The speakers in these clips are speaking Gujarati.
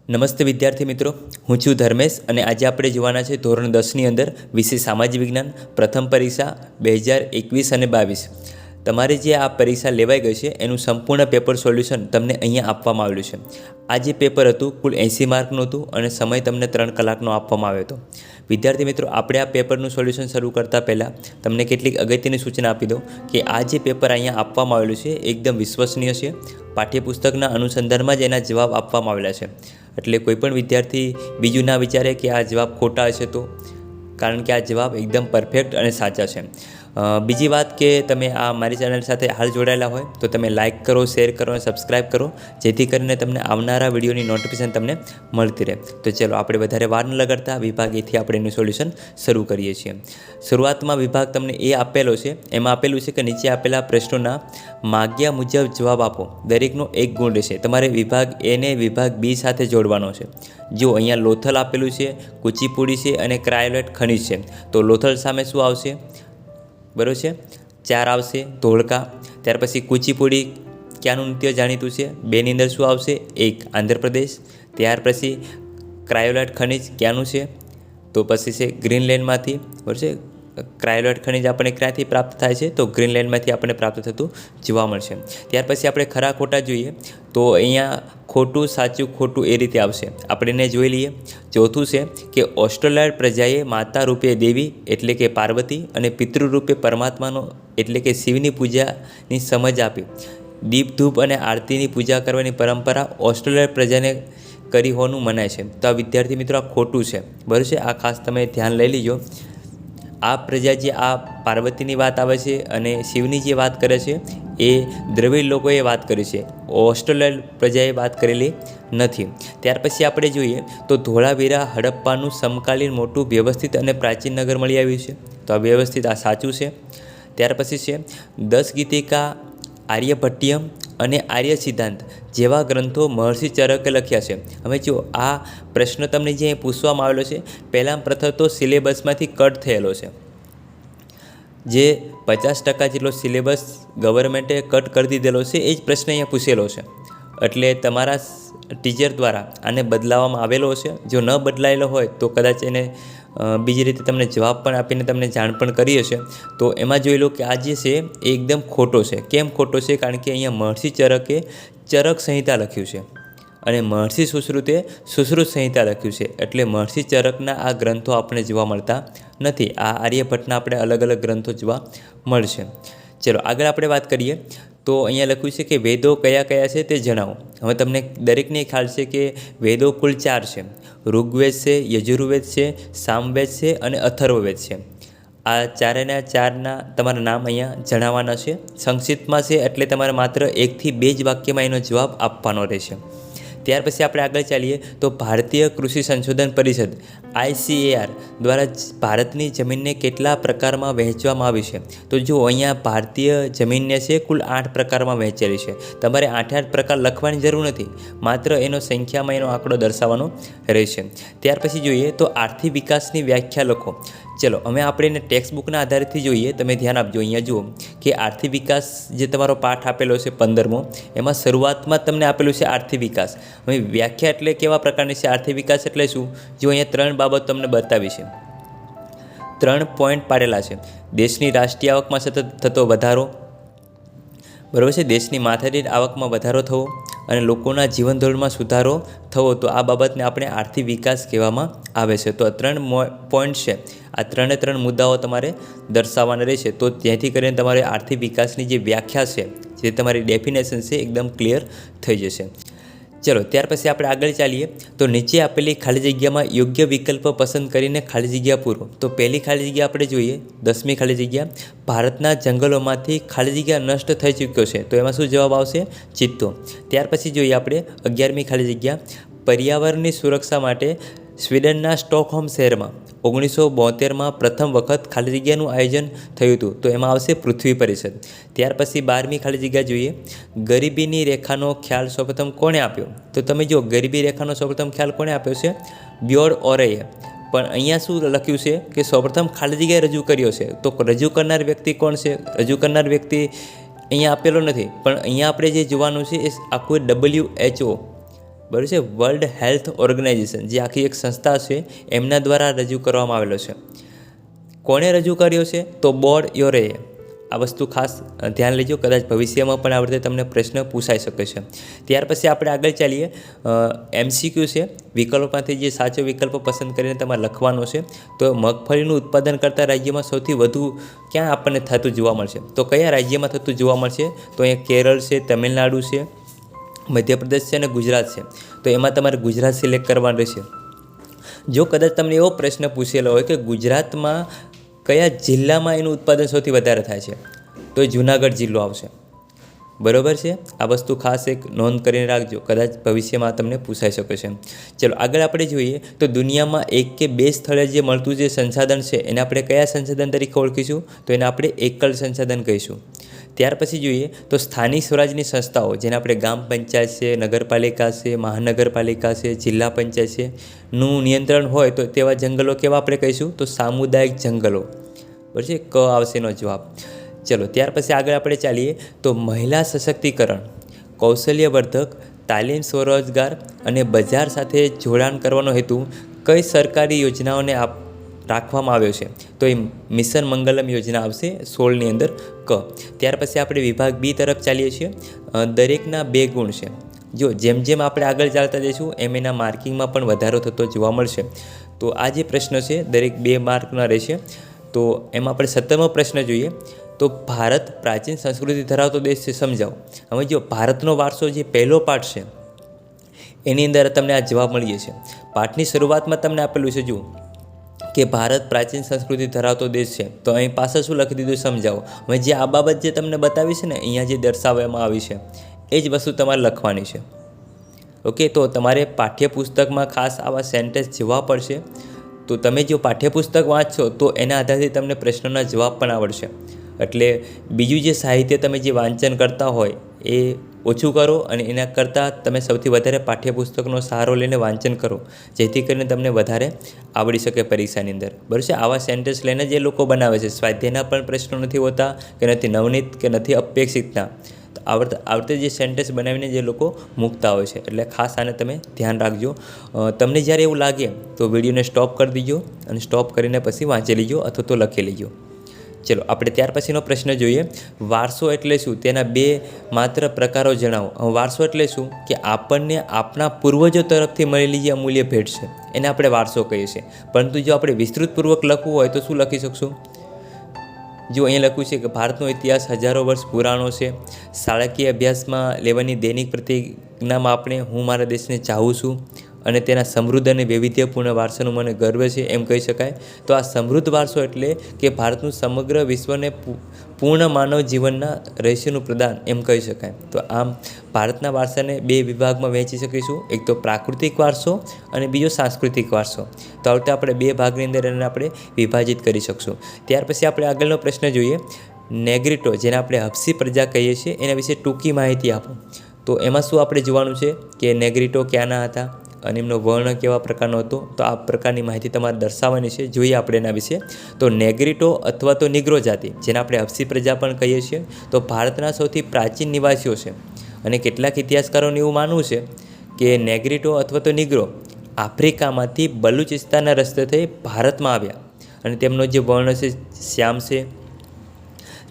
નમસ્તે વિદ્યાર્થી મિત્રો, હું છું ધર્મેશ અને આજે આપણે જોવાના છે ધોરણ 10ની અંદર વિષય સામાજિક વિજ્ઞાન પ્રથમ પરીક્ષા 2021 અને 22। તમારી જે આ પરીક્ષા લેવાઈ ગઈ છે એનું સંપૂર્ણ પેપર સોલ્યુશન તમને અહીંયા આપવામાં આવેલું છે। આ જે પેપર હતું કુલ 80 માર્કનું હતું અને સમય તમને 3 કલાકનો આપવામાં આવ્યો હતો। વિદ્યાર્થી મિત્રો, આપણે આ પેપરનું સોલ્યુશન શરૂ કરતાં પહેલાં તમને કેટલીક અગત્યની સૂચના આપી દઉં કે આ જે પેપર અહીંયા આપવામાં આવેલું છે એકદમ વિશ્વસનીય છે। પાઠ્યપુસ્તકના અનુસંધાનમાં જ એના જવાબ આપવામાં આવેલા છે, એટલે કોઈપણ વિદ્યાર્થી બીજું ના વિચારે કે આ જવાબ ખોટા હશે તો, કારણ કે આ જવાબ એકદમ પરફેક્ટ અને સાચા છે। બીજી વાત કે તમે આ મારી ચેનલ સાથે હાલ જોડાયેલા હોય તો તમે લાઇક કરો, શેર કરો અને સબસ્ક્રાઈબ કરો, જેથી કરીને તમને આવનારા વિડીયોની નોટિફિકેશન તમને મળતી રહે। તો ચલો આપણે વધારે વાર ન લગાડતા વિભાગ એથી આપણે એનું સોલ્યુશન શરૂ કરીએ છીએ। શરૂઆતમાં વિભાગ તમને એ આપેલો છે, એમાં આપેલું છે કે નીચે આપેલા પ્રશ્નોના માગ્યા મુજબ જવાબ આપો, દરેકનો એક ગુણ રહેશે। તમારે વિભાગ એ ને વિભાગ બી સાથે જોડવાનો છે। જો અહીંયા લોથલ આપેલું છે, કુચીપુડી છે અને ક્રાયોલેટ ખનિજ છે, તો લોથલ સામે શું આવશે? બરાબર છે, 4 આવશે ધોળકા। ત્યાર પછી કુચીપુડી ક્યાંનું નૃત્ય જાણીતું છે? 2ની અંદર શું આવશે? 1 આંધ્રપ્રદેશ। ત્યાર પછી ક્રાયોલેટ ખનિજ ક્યાંનું છે? તો પછી છે ગ્રીનલેન્ડમાંથી। બરાબર છે, ક્રાયોલેટ ખનિજ આપણે ક્યાંથી પ્રાપ્ત થાય છે? તો ગ્રીનલેન્ડમાંથી આપણને પ્રાપ્ત થતું જોવા મળશે। ત્યાર પછી આપણે ખરા ખોટા જોઈએ તો અહીંયા ખોટું સાચું ખોટું એ રીતે આવશે, આપણે એને જોઈ લઈએ। ચોથું છે કે ઓસ્ટ્રેલિયાડ પ્રજાએ માતા રૂપે દેવી એટલે કે પાર્વતી અને પિતૃ રૂપે પરમાત્માનો એટલે કે શિવની પૂજાની સમજ આપી। દીપ ધૂપ અને આરતીની પૂજા કરવાની પરંપરા ઓસ્ટ્રેલિયાડ પ્રજાને કરી હોવાનું મનાય છે। તો આ વિદ્યાર્થી મિત્રો આ ખોટું છે, બરાબર છે, આ ખાસ તમે ધ્યાન લઈ લીજો। આ પ્રજા જે આ પાર્વતીની વાત આવે છે અને શિવની જે વાત કરે છે એ દ્રવિડ લોકોએ વાત કરી છે, ઓસ્ટ્રેલિયન પ્રજાએ વાત કરેલી નથી। ત્યાર પછી આપણે જોઈએ તો ધોળાવીરા હડપ્પાનું સમકાલીન મોટું વ્યવસ્થિત અને પ્રાચીન નગર મળી આવ્યું છે, તો આ વ્યવસ્થિત આ સાચું છે। ત્યાર પછી છે 10 ગીતિકા, આર્યભટ્ટિયમ અને આર્ય સિદ્ધાંત જેવા ગ્રંથો મહર્ષિ ચરકે લખ્યા છે। હવે જો આ પ્રશ્ન તમને જે પૂછવામાં આવેલો છે, પહેલાં પ્રથમ તો સિલેબસમાંથી કટ થયેલો છે, જે 50% જેટલો સિલેબસ ગવર્મેન્ટે કટ કરી દીધેલો છે, એ જ પ્રશ્ન અહીંયા પૂછેલો છે, એટલે તમારા ટીચર દ્વારા આને બદલાવવામાં આવેલો છે। જો ન બદલાયેલો હોય તો કદાચ એને બીજી રીતે તમને જવાબ પણ આપીને તમને જાણ પણ કરી હશે। તો એમાં જોઈ લો કે આ જે છે એ એકદમ ખોટો છે। કેમ ખોટો છે? કારણ કે અહીંયા મહર્ષિ ચરકે ચરક સંહિતા લખ્યું છે અને મહર્ષિ સુશ્રુતે સુશ્રુત સંહિતા લખ્યું છે, એટલે મહર્ષિ ચરકના આ ગ્રંથો આપણે જોવા મળતા નથી। આ આર્યભટ્ટના આપણે અલગ અલગ ગ્રંથો જોવા મળશે। ચલો આગળ આપણે વાત કરીએ તો અહીંયા લખ્યું છે કે વેદો કયા કયા છે તે જણાવો। હવે તમને દરેકને ખ્યાલ છે કે વેદો કુલ 4 છે, ઋગ્વેદ છે, યજુર્વેદ છે, સામવેદ છે અને અથર્વવેદ છે। આ ચારના તમારા નામ અહીંયા જણાવવાના છે, સંક્ષિપ્તમાં છે, એટલે તમારે માત્ર 1 થી 2 જ વાક્યમાં એનો જવાબ આપવાનો રહેશે। ત્યાર પછી આપણે આગળ ચાલીએ તો ભારતીય કૃષિ સંશોધન પરિષદ ICAR દ્વારા ભારતની જમીનને કેટલા પ્રકારમાં વહેંચવામાં આવી છે? તો જો અહીંયા ભારતીય જમીનને છે કુલ 8 પ્રકારમાં વહેંચેલી છે। તમારે 8 પ્રકાર લખવાની જરૂર નથી, માત્ર એનો સંખ્યામાં એનો આંકડો દર્શાવવાનો રહેશે। ત્યાર પછી જોઈએ તો આર્થિક વિકાસની વ્યાખ્યા લખો। ચલો હવે આપણે એને ટેક્સ્ટ બુકના આધારથી જોઈએ, તમે ધ્યાન આપજો। અહીંયા જુઓ કે આર્થિક વિકાસ જે તમારો પાઠ આપેલો છે 15મો, એમાં શરૂઆતમાં જ તમને આપેલું છે આર્થિક વિકાસ। હવે વ્યાખ્યા એટલે કેવા પ્રકારની છે? આર્થિક વિકાસ એટલે શું? જો અહીંયા 3 બાબત તમને બતાવી છે, 3 પોઈન્ટ પાડેલા છે। દેશની રાષ્ટ્રીય આવકમાં સતત થતો વધારો, બરાબર છે, દેશની માથાદીઠ આવકમાં વધારો થવો અને લોકોના જીવન ધોરણમાં સુધારો થવો, તો આ બાબતને આપણે આર્થિક વિકાસ કહેવામાં આવે છે। તો આ 3 પોઈન્ટ છે, આ 3 મુદ્દાઓ તમારે દર્શાવવાના રહેશે, તો જેથી કરીને તમારે આર્થિક વિકાસની જે વ્યાખ્યા છે, જે તમારી ડેફિનેશન છે, એકદમ ક્લિયર થઈ જશે। ચલો ત્યાર પછી આપણે આગળ ચાલીએ તો નીચે આપેલી ખાલી જગ્યામાં યોગ્ય વિકલ્પ પસંદ કરીને ખાલી જગ્યા પૂરો। તો પહેલી ખાલી જગ્યા આપણે જોઈએ, 10મી ખાલી જગ્યા, ભારતના જંગલોમાંથી ખાલી જગ્યા નષ્ટ થઈ ચૂક્યો છે, તો એમાં શું જવાબ આવશે? ચિત્તો। ત્યાર પછી જોઈએ આપણે 11મી ખાલી જગ્યા, પર્યાવરણની સુરક્ષા માટે સ્વીડનના સ્ટોકહોમ શહેરમાં 1972માં પ્રથમ વખત ખાલી જગ્યાનું આયોજન થયું હતું, તો એમાં આવશે પૃથ્વી પરિષદ। ત્યાર પછી 12મી ખાલી જગ્યા જોઈએ, ગરીબીની રેખાનો ખ્યાલ સૌપ્રથમ કોણે આપ્યો? તો તમે જો ગરીબી રેખાનો સૌપ્રથમ ખ્યાલ કોણે આપ્યો છે? બ્યોર્ડ ઓરેએ। પણ અહીંયા શું લખ્યું છે કે સૌપ્રથમ ખાલી જગ્યાએ રજૂ કર્યો છે, તો રજૂ કરનાર વ્યક્તિ કોણ છે? રજૂ કરનાર વ્યક્તિ અહીંયા આપેલો નથી, પણ અહીંયા આપણે જે જોવાનું છે એ આખું WHO બરાબર છે. વર્લ્ડ હેલ્થ ઓર્ગેનાઇઝેશન જે આખી એક સંસ્થા છે એમના દ્વારા રજૂ કરવામાં આવેલો છે. કોણે રજૂ કર્યો છે? તો બોર્ડ યોરેએ. આ વસ્તુ ખાસ ધ્યાન લેજો, કદાચ ભવિષ્યમાં પણ આ રીતે તમને પ્રશ્ન પૂછાઈ શકે છે. ત્યાર પછી આપણે આગળ ચાલીએ. MCQ છે, વિકલ્પોમાંથી જે સાચો વિકલ્પ પસંદ કરીને તમારે લખવાનો છે. તો મગફળીનું ઉત્પાદન કરતા રાજ્યમાં સૌથી વધુ ક્યાં આપણને થતું જોવા મળશે? તો કયા રાજ્યમાં થતું જોવા મળશે? તો અહીંયા કેરળ છે, તમિલનાડુ છે, મધ્યપ્રદેશ છે અને ગુજરાત છે. તો એમાં તમારે ગુજરાત સિલેક્ટ કરવાનું રહેશે. જો કદાચ તમને એવો પ્રશ્ન પૂછેલો હોય કે ગુજરાતમાં કયા જિલ્લામાં એનું ઉત્પાદન સૌથી વધારે થાય છે, તો એ જુનાગઢ જિલ્લો આવશે. બરાબર છે. આ વસ્તુ ખાસ એક નોંધ કરીને રાખજો, કદાચ ભવિષ્યમાં તમને પૂછાઈ શકે છે. ચલો આગળ આપણે જોઈએ તો દુનિયામાં એક કે બે સ્થળે જે મળતું જે સંસાધન છે એને આપણે કયા સંસાધન તરીકે ઓળખીશું? તો એને આપણે એકલ સંસાધન કહીશું. ત્યાર પછી જોઈએ તો સ્થાનિક સ્વરાજની સંસ્થાઓ, જેને આપણે ગ્રામ પંચાયત છે, નગરપાલિકા છે, મહાનગરપાલિકા છે, જિલ્લા પંચાયત છે, નું નિયંત્રણ હોય તો તેવા જંગલો કેવા આપણે કહીશું? તો સામુદાયિક જંગલો. બરાબર છે. ક આવશે એનો જવાબ. ચલો ત્યાર પછી આગળ આપણે ચાલીએ તો મહિલા સશક્તિકરણ, કૌશલ્યવર્ધક, તાલીમ, સ્વરોજગાર અને બજાર સાથે જોડાણ કરવાનો હેતુ કઈ સરકારી યોજનાઓને રાખવામાં આવ્યો છે? તો એ મિશન મંગલમ યોજના આવશે 16ની અંદર ક. ત્યાર પછી આપણે વિભાગ બી તરફ ચાલીએ છીએ. દરેકના 2 ગુણ છે. જો જેમ જેમ આપણે આગળ ચાલતા જઈશું એમ એના માર્કિંગમાં પણ વધારો થતો જોવા મળશે. તો આ જે પ્રશ્ન છે દરેક 2 માર્કના રહેશે. તો એમાં આપણે 17મો પ્રશ્ન જોઈએ તો ભારત પ્રાચીન સંસ્કૃતિ ધરાવતો દેશ છે, સમજાવો. હવે જો ભારતનો વારસો જે પહેલો પાઠ છે એની અંદર તમને આ જવાબ મળી જશે. પાઠની શરૂઆતમાં તમને આપેલું છે જુઓ કે ભારત પ્રાચીન સંસ્કૃતિ ધરાવતો દેશ છે. તો અહીં પાછળ શું લખી દીધું સમજાવો. હવે જે આ બાબત જે તમને બતાવી છે ને અહીંયા જે દર્શાવવામાં આવી છે એ જ વસ્તુ તમારે લખવાની છે. ઓકે, તો તમારે પાઠ્યપુસ્તકમાં ખાસ આવા સેન્ટેન્સ જોવા પડશે. તો તમે જો પાઠ્યપુસ્તક વાંચશો તો એના આધારથી તમને પ્રશ્નોના જવાબ પણ આવડશે. એટલે બીજું જે સાહિત્ય તમે જે વાંચન કરતા હોય એ ઓછું કરો અને એના કરતાં તમે સૌથી વધારે પાઠ્યપુસ્તકનો સહારો લઈને વાંચન કરો, જેથી કરીને તમને વધારે આવડી શકે પરીક્ષાની અંદર. બરાબર છે. આવા સેન્ટેન્સ લઈને જે લોકો બનાવે છે, સ્વાધ્યાયના પણ પ્રશ્નો નથી હોતા કે નથી નવનીત કે નથી અપેક્ષિતના, તો આવડતે જે સેન્ટેન્સ બનાવીને જે લોકો મૂકતા હોય છે. એટલે ખાસ આને તમે ધ્યાન રાખજો. તમને જ્યારે એવું લાગે તો વિડીયોને સ્ટોપ કરી દીજો અને સ્ટોપ કરીને પછી વાંચી લેજો અથવા તો લખી લેજો. ચલો આપણે ત્યાર પછીનો પ્રશ્ન જોઈએ. વારસો એટલે શું? તેના 2 માત્ર પ્રકારો જણાવો. વારસો એટલે શું? કે આપણને આપણા પૂર્વજો તરફથી મળેલી જે અમૂલ્ય ભેટ છે એને આપણે વારસો કહીએ છીએ. પરંતુ જો આપણે વિસ્તૃતપૂર્વક લખવું હોય તો શું લખી શકશું? જો અહીંયા લખ્યું છે કે ભારતનો ઇતિહાસ હજારો વર્ષ પુરાણો છે. શાળાકીય અભ્યાસમાં લેવાની દૈનિક પ્રતિજ્ઞામાં આપણે હું મારા દેશને ચાહું છું અને તેના સમૃદ્ધ અને વૈવિધ્યપૂર્ણ વારસાનું મને ગર્વ છે એમ કહી શકાય. તો આ સમૃદ્ધ વારસો એટલે કે ભારતનું સમગ્ર વિશ્વને પૂર્ણ માનવ જીવનના રહસ્યનું પ્રદાન એમ કહી શકાય. તો આમ ભારતના વારસાને 2 વિભાગમાં વહેંચી શકીશું, એક તો પ્રાકૃતિક વારસો અને બીજો સાંસ્કૃતિક વારસો. તો આ રીતે આપણે 2 ભાગની અંદર એને આપણે વિભાજિત કરી શકશું. ત્યાર પછી આપણે આગળનો પ્રશ્ન જોઈએ. નેગ્રીટો, જેને આપણે હબસી પ્રજા કહીએ છીએ, એના વિશે ટૂંકી માહિતી આપો. તો એમાં શું આપણે જોવાનું છે કે નેગ્રીટો ક્યાંના હતા અને એમનો વર્ણ કેવા પ્રકારનો હતો. તો આ પ્રકારની માહિતી તમારે દર્શાવવાની છે. જોઈએ આપણે એના વિશે. તો નેગ્રીટો અથવા તો નિગ્રો જાતિ, જેને આપણે હબસી પ્રજા પણ કહીએ છીએ, તો ભારતના સૌથી પ્રાચીન નિવાસીઓ છે. અને કેટલાક ઇતિહાસકારોને એવું માનવું છે કે નેગ્રીટો અથવા તો નિગ્રો આફ્રિકામાંથી બલુચિસ્તાનના રસ્તે થઈ ભારતમાં આવ્યા અને તેમનો જે વર્ણ છે શ્યામ છે,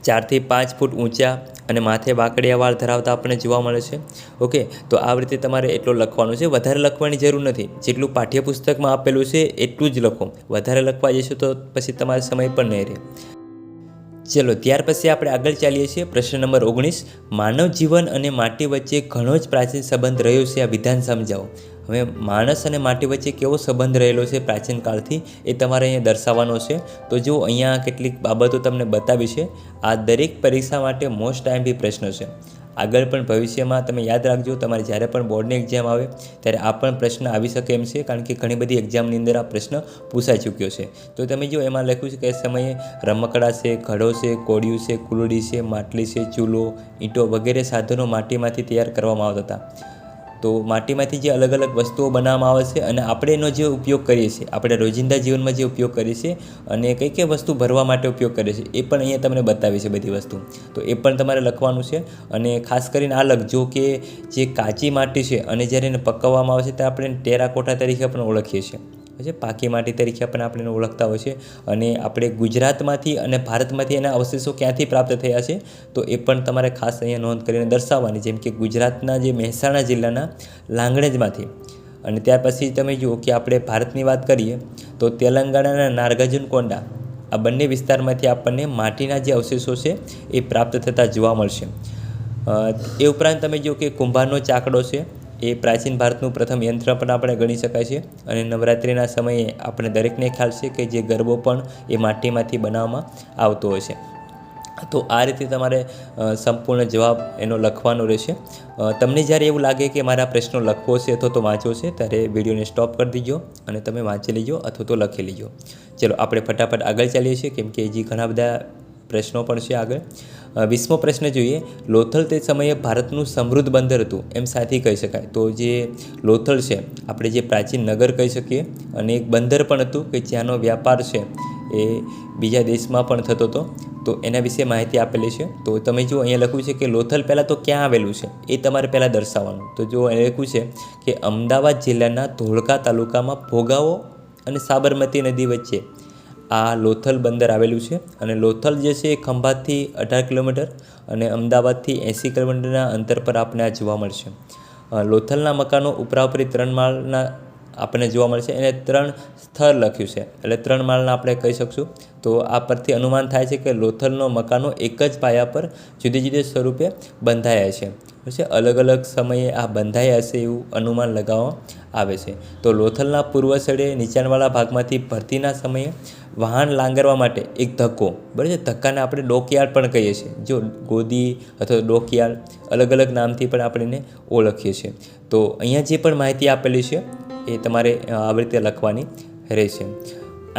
4 થી 5 ફૂટ ઊંચા અને માથે વાકડિયા વાળ ધરાવતા આપણને જોવા મળે છે. ઓકે, તો આ રીતે તમારે એટલો લખવાનું છે. વધારે લખવાની જરૂર નથી. જેટલું પાઠ્યપુસ્તકમાં આપેલું છે એટલું જ લખો. વધારે લખવા જશો તો પછી તમારે સમય પણ નહીં રહે. ચલો ત્યાર પછી આપણે આગળ ચાલીએ છીએ. પ્રશ્ન નંબર 19. માનવ જીવન અને માટી વચ્ચે ઘણો જ પ્રાચીન સંબંધ રહ્યો છે, આ વિધાન સમજાવો. હવે માણસ અને માટી વચ્ચે કેવો સંબંધ રહેલો છે પ્રાચીન કાળથી એ તમારે અહીંયા દર્શાવવાનો છે. તો જો અહીંયા કેટલીક બાબતો તમને બતાવી છે. આ દરેક પરીક્ષા માટે મોસ્ટ ટાઈમથી પ્રશ્ન છે. આગળ પણ ભવિષ્યમાં તમે યાદ રાખજો, તમારે જ્યારે પણ બોર્ડની એક્ઝામ આવે ત્યારે આ પણ પ્રશ્ન આવી શકે એમ છે, કારણ કે ઘણી બધી એક્ઝામની અંદર આ પ્રશ્ન પૂછાઈ ચૂક્યો છે. તો તમે જો એમાં લખ્યું છે કે એ સમયે રમકડા છે, ઘડો છે, કોડિયું છે, કુલડી છે, માટલી છે, ચૂલો, ઈંટો વગેરે સાધનો માટીમાંથી તૈયાર કરવામાં આવતા હતા. તો માટીમાંથી જે અલગ અલગ વસ્તુઓ બનાવવામાં આવે છે અને આપણે એનો જે ઉપયોગ કરીએ છીએ, આપણે રોજિંદા જીવનમાં જે ઉપયોગ કરીએ છીએ અને કઈ કઈ વસ્તુ ભરવા માટે ઉપયોગ કરીએ છીએ એ પણ અહીંયા તમને બતાવી છે બધી વસ્તુ. તો એ પણ તમારે લખવાનું છે. અને ખાસ કરીને આ લખજો કે જે કાચી માટી છે અને જ્યારે એને પકવવામાં આવે છે ત્યારે આપણે ટેરાકોટા તરીકે પણ ઓળખીએ છીએ. પછી પાકી માટી તરીકે પણ આપણે એને ઓળખતા હોય છે. અને આપણે ગુજરાતમાંથી અને ભારતમાંથી એના અવશેષો ક્યાંથી પ્રાપ્ત થયા છે તો એ પણ તમારે ખાસ અહીંયા નોંધ કરીને દર્શાવવાની. જેમ કે ગુજરાતના જે મહેસાણા જિલ્લાના લાંગણેજમાંથી. અને ત્યાર પછી તમે જુઓ કે આપણે ભારતની વાત કરીએ તો તેલંગાણાના નાગાર્જુનકોંડા, આ બંને વિસ્તારમાંથી આપણને માટીના જે અવશેષો છે એ પ્રાપ્ત થતા જોવા મળશે. એ ઉપરાંત તમે જુઓ કે કુંભારનો ચાકડો છે એ પ્રાચીન ભારતનું પ્રથમ યંત્ર પણ આપણે ગણી શકાય છે. અને નવરાત્રિના સમયે આપણે દરેકને ખ્યાલ છે કે જે ગરબો પણ એ માટીમાંથી બનાવવામાં આવતો હોય છે. તો આ રીતે તમારે સંપૂર્ણ જવાબ એનો લખવાનો રહેશે. તમને જ્યારે એવું લાગે કે મારા પ્રશ્નો લખવો છે અથવા તો વાંચવો છે ત્યારે વિડીયોને સ્ટોપ કરી દીજો અને તમે વાંચી લેજો અથવા તો લખી લેજો. ચલો આપણે ફટાફટ આગળ ચાલીએ છીએ કેમ કે હજી ઘણા બધા પ્રશ્નો પણ છે આગળ. 20મો પ્રશ્ન જોઈએ. લોથલ તે સમયે ભારતનું સમૃદ્ધ બંદર હતું એમ સાથી કહી શકાય. તો જે લોથલ છે આપણે જે પ્રાચીન નગર કહી શકીએ અને એક બંદર પણ હતું કે જ્યાંનો વ્યાપાર છે એ બીજા દેશમાં પણ થતો હતો. તો એના વિશે માહિતી આપેલી છે. તો તમે જો અહીંયા લખ્યું છે કે લોથલ પહેલાં તો ક્યાં આવેલું છે એ તમારે પહેલાં દર્શાવવાનું. તો જો અહીંયા લખ્યું છે કે અમદાવાદ જિલ્લાના ધોળકા તાલુકામાં ભોગાવો અને સાબરમતી નદી વચ્ચે આ લોથલ બંદર આવેલું છે. અને લોથલ જે છે એ ખંભાતથી 18 કિલોમીટર અને અમદાવાદથી 80 કિલોમીટરના અંતર પર આપણે આ જોવા મળશે. લોથલના મકાનો ઉપરાઉપરી 3 માળના આપણને જોવા મળશે. એને 3 સ્તર લખ્યું છે એટલે 3 માળના આપણે કહી શકશું. તો આ પરથી અનુમાન થાય છે કે લોથલનો મકાનો એક જ પાયા પર જુદી જુદી સ્વરૂપે બંધાયા છે. પછી અલગ અલગ સમયે આ બંધાયા હશે એવું અનુમાન લગાવવામાં આવે છે. તો લોથલના પૂર્વ છેડે નીચાણવાળા ભાગમાંથી ભરતીના સમયે વાહન લાંગરવા માટે એક ધક્કો, બરાબર છે, ધક્કાને આપણે ડોકયાર્ડ પણ કહીએ છીએ. જો ગોદી અથવા ડોકયાર્ડ અલગ અલગ નામથી પણ આપણે એને ઓળખીએ છીએ. તો અહીંયા જે પણ માહિતી આપેલી છે એ તમારે આવી રીતે લખવાની રહેશે.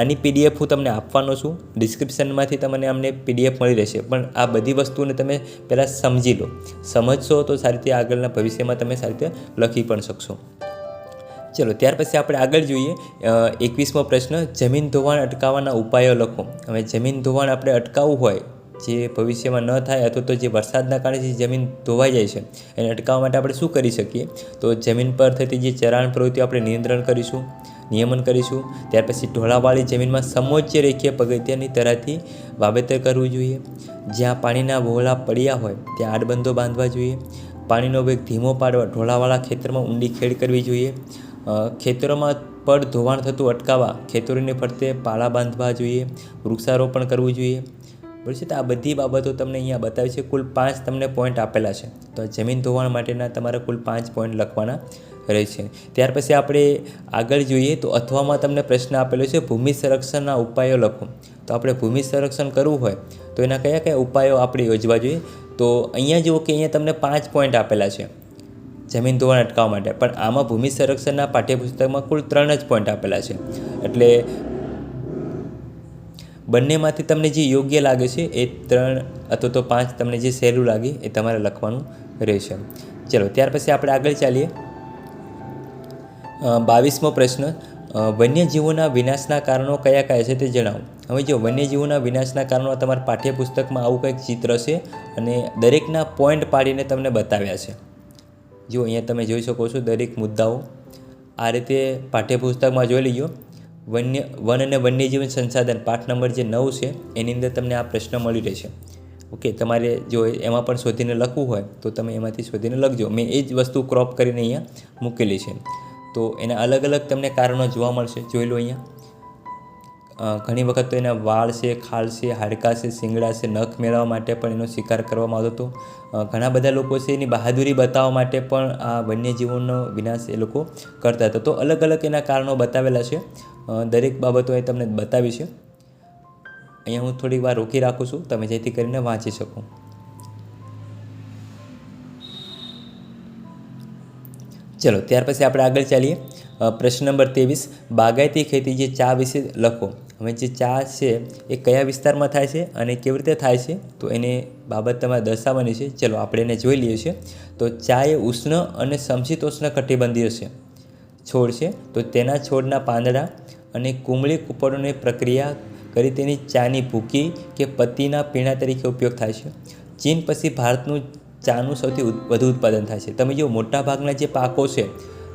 આની PDF હું તમને આપવાનો છું. ડિસ્ક્રિપ્શનમાંથી તમને અમને PDF મળી રહેશે. પણ આ બધી વસ્તુને તમે પહેલાં સમજી લો. સમજશો તો સારી રીતે આગળના ભવિષ્યમાં તમે સારી રીતે લખી પણ શકશો. ચલો ત્યાર પછી આપણે આગળ જોઈએ. 21મો પ્રશ્ન. જમીન ધોવાણ અટકાવવાના ઉપાયો લખો. હવે જમીન ધોવાણ આપણે અટકાવવું હોય જે ભવિષ્યમાં ન થાય અથવા તો જે વરસાદના કારણે જે જમીન ધોવાઈ જાય છે એને અટકાવવા માટે આપણે શું કરી શકીએ. તો જમીન પર થતી જે ચરાણ પ્રવૃત્તિઓ આપણે નિયમન કરીશું. ત્યાર પછી ઢોળાવાળી જમીનમાં સમોચ્ચ રેખીય પગથિયાની તરહથી વાવેતર કરવું જોઈએ. જ્યાં પાણીના વહોળા પડ્યા હોય ત્યાં આડબંધો બાંધવા જોઈએ. પાણીનો વેગ ધીમો પાડવા ઢોળાવાળા ખેતરમાં ઊંડી ખેડ કરવી જોઈએ. ખેતરોમાં પડ ધોવાણ થતું અટકાવવા ખેતરોની ફરતે પાળા બાંધવા જોઈએ. વૃક્ષારોપણ કરવું જોઈએ. બરાબર છે. તો આ બધી બાબતો તમને અહીંયા બતાવી છે. કુલ 5 તમને પોઈન્ટ આપેલા છે. તો જમીન ધોવાણ માટેના તમારે કુલ 5 પોઈન્ટ લખવાના રહેશે. ત્યાર પછી આપણે આગળ જોઈએ તો અથવામાં તમને પ્રશ્ન આપેલો છે ભૂમિ સંરક્ષણના ઉપાયો લખો. તો આપણે ભૂમિ સંરક્ષણ કરવું હોય તો એના કયા કયા ઉપાયો આપણે યોજવા જોઈએ. તો અહીંયા જુઓ કે અહીંયા તમને 5 પોઈન્ટ આપેલા છે જમીન ધોવાણ અટકાવવા માટે. પણ આમાં ભૂમિ સંરક્ષણના પાઠ્યપુસ્તકમાં કુલ 3 જ પોઈન્ટ આપેલા છે. એટલે બંનેમાંથી તમને જે યોગ્ય લાગે છે એ 3 અથવા તો 5 તમને જે સહેલું લાગે એ તમારે લખવાનું રહેશે. ચલો ત્યાર પછી આપણે આગળ ચાલીએ. 22મો પ્રશ્ન. વન્યજીવોના વિનાશના કારણો કયા કયા છે તે જણાવો. હવે જો વન્યજીવોના વિનાશના કારણો તમારા પાઠ્યપુસ્તકમાં આવું કંઈક ચિત્ર છે અને દરેકના પોઈન્ટ પાડીને તમને બતાવ્યા છે. જો અહીંયા તમે જોઈ શકો છો દરેક મુદ્દાઓ આ રીતે પાઠ્યપુસ્તકમાં જોઈ લીજો. વન અને વન્યજીવન સંસાધન પાઠ નંબર જે 9 છે એની અંદર તમને આ પ્રશ્ન મળી રહેશે. ઓકે, તમારે જો એમાં પણ શોધીને લખવું હોય તો તમે એમાંથી શોધીને લખજો. મેં એ જ વસ્તુ ક્રોપ કરીને અહીંયા મૂકેલી છે. તો એના અલગ અલગ તમને કારણો જોવા મળશે. જોઈ લો અહીંયા. ઘણી વખત તો એના વાળ છે, ખાલ છે, હાડકાં છે, શિંગડા છે, નખ મેળવવા માટે પણ એનો શિકાર કરવામાં આવતો હતો. ઘણા બધા લોકો છે એની બહાદુરી બતાવવા માટે પણ આ વન્યજીવોનો વિનાશ એ લોકો કરતા હતા. તો અલગ અલગ એના કારણો બતાવેલા છે. દરેક બાબતો એ તમને બતાવી છે. અહીંયા હું થોડીક વાર રોકી રાખું છું તમે જેથી કરીને વાંચી શકો. ચલો ત્યાર પછી આપણે આગળ ચાલીએ. પ્રશ્ન નંબર 23. બાગાયતી ખેતી જે ચા વિશે લખો. હવે જે ચા છે એ કયા વિસ્તારમાં થાય છે અને કેવી રીતે થાય છે તો એની બાબત તમારે દર્શાવવાની છે. ચલો આપણે એને જોઈ લઈએ છીએ. તો ચા એ ઉષ્ણ અને સમશીતોષ્ણ કટિબંધીય છે છોડ છે. તો તેના છોડના પાંદડા અને કુમળી કૂપળોની પ્રક્રિયા કરી તેની ચાની ભૂકી કે પત્તીના પીણા તરીકે ઉપયોગ થાય છે. ચીન પછી ભારતનું ચાનું સૌથી વધુ ઉત્પાદન થાય છે. તમે જો મોટાભાગના જે પાકો છે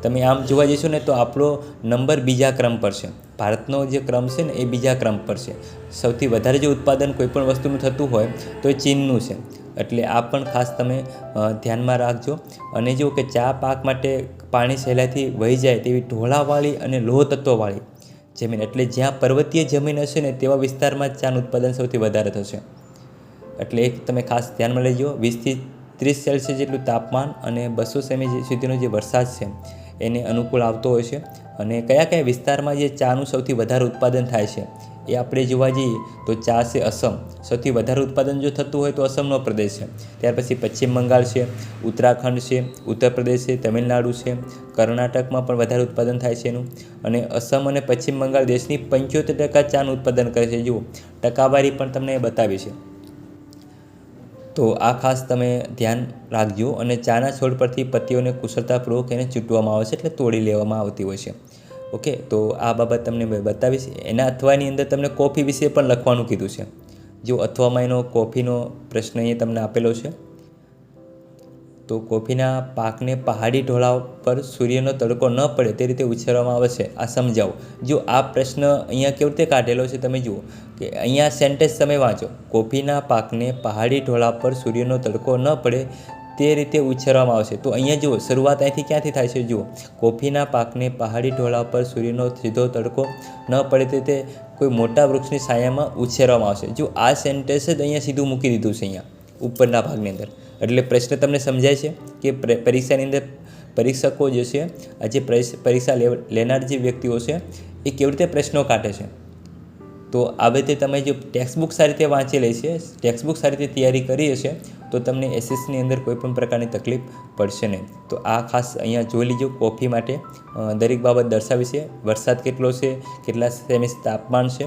તમે આમ જોવા જશો ને તો આપણો નંબર બીજા ક્રમ પર છે. ભારતનો જે ક્રમ છે ને એ બીજા ક્રમ પર છે. સૌથી વધારે જે ઉત્પાદન કોઈપણ વસ્તુનું થતું હોય તો એ ચીનનું છે. એટલે આ પણ ખાસ તમે ધ્યાનમાં રાખજો. અને જો કે ચા પાક માટે પાણી સહેલાઈથી વહી જાય તેવી ઢોળાવાળી અને લોહ તત્વવાળી જમીન, એટલે જ્યાં પર્વતીય જમીન હશે ને તેવા વિસ્તારમાં ચાનું ઉત્પાદન સૌથી વધારે થશે. એટલે એક તમે ખાસ ધ્યાનમાં લેજો. 20 થી 30 સેલ્સિયસ જેટલું તાપમાન અને 200 સેમી સુધીનો જે વરસાદ છે એને અનુકૂળ આવતો હોય છે. અને કયા કયા વિસ્તારમાં જે ચાનું સૌથી વધારે ઉત્પાદન થાય છે એ આપણે જોવા જઈએ તો ચા છે અસમ. સૌથી વધારે ઉત્પાદન જો થતું હોય તો અસમનો પ્રદેશ છે. ત્યાર પછી પશ્ચિમ બંગાળ છે, ઉત્તરાખંડ છે, ઉત્તર પ્રદેશ છે, તમિલનાડુ છે, કર્ણાટકમાં પણ વધારે ઉત્પાદન થાય છે એનું. અને અસમ અને પશ્ચિમ બંગાળ દેશની 75% ચાનું ઉત્પાદન કરે છે. જુઓ ટકાવારી પણ તમને બતાવી છે. તો આ ખાસ તમે ધ્યાન રાખજો. અને ચાના છોડ પરથી પત્તીઓને કુશળતાપૂર્વક એને ચૂંટવામાં આવે છે, એટલે તોડી લેવામાં આવતી હોય છે. ઓકે, તો આ બાબત તમને બતાવીશ. એના અથવાની અંદર તમને કોફી વિશે પણ લખવાનું કીધું છે. જો અથવામાં એનો કોફીનો પ્રશ્ન અહીંયા તમને આપેલો છે. તો કોફીના પાકને પહાડી ઢોળાવ પર સૂર્યનો તડકો ન પડે તે રીતે ઉછેરવામાં આવે છે, આ સમજાવો. જો આ પ્રશ્ન અહીંયા કેવી રીતે કાઢેલો છે તમે જુઓ કે અહીંયા સેન્ટેન્સ તમે વાંચો. કોફીના પાકને પહાડી ઢોળાવ પર સૂર્યનો તડકો ન પડે તે રીતે ઉછેરવામાં આવશે. તો અહીંયા જુઓ શરૂઆત અહીંથી ક્યાંથી થાય છે. જુઓ કોફીના પાકને પહાડી ઢોળાવ પર સૂર્યનો સીધો તડકો ન પડે તે રીતે કોઈ મોટા વૃક્ષની છાયામાં ઉછેરવામાં આવશે. જો આ સેન્ટેન્સ જ અહીંયા સીધું મૂકી દીધું છે અહીંયા ઉપરના ભાગની અંદર. એટલે પ્રશ્ન તમને સમજાય છે કે પરીક્ષાની અંદર પરીક્ષકો જે છે આ જે પરીક્ષા લેનાર જે વ્યક્તિઓ છે એ કેવી રીતે પ્રશ્નો કાઢે છે. તો આ રીતે તમે જો ટેક્સ્ટબુક સારી રીતે વાંચી લે છે, ટેક્સ્ટબુક સારી રીતે તૈયારી કરી હશે તો તમને એસએસસીની અંદર કોઈપણ પ્રકારની તકલીફ પડશે નહીં. તો આ ખાસ અહીંયા જોઈ લીજો. કોફી માટે દરેક બાબત દર્શાવી છે. વરસાદ કેટલો છે, કેટલા સેમી તાપમાન છે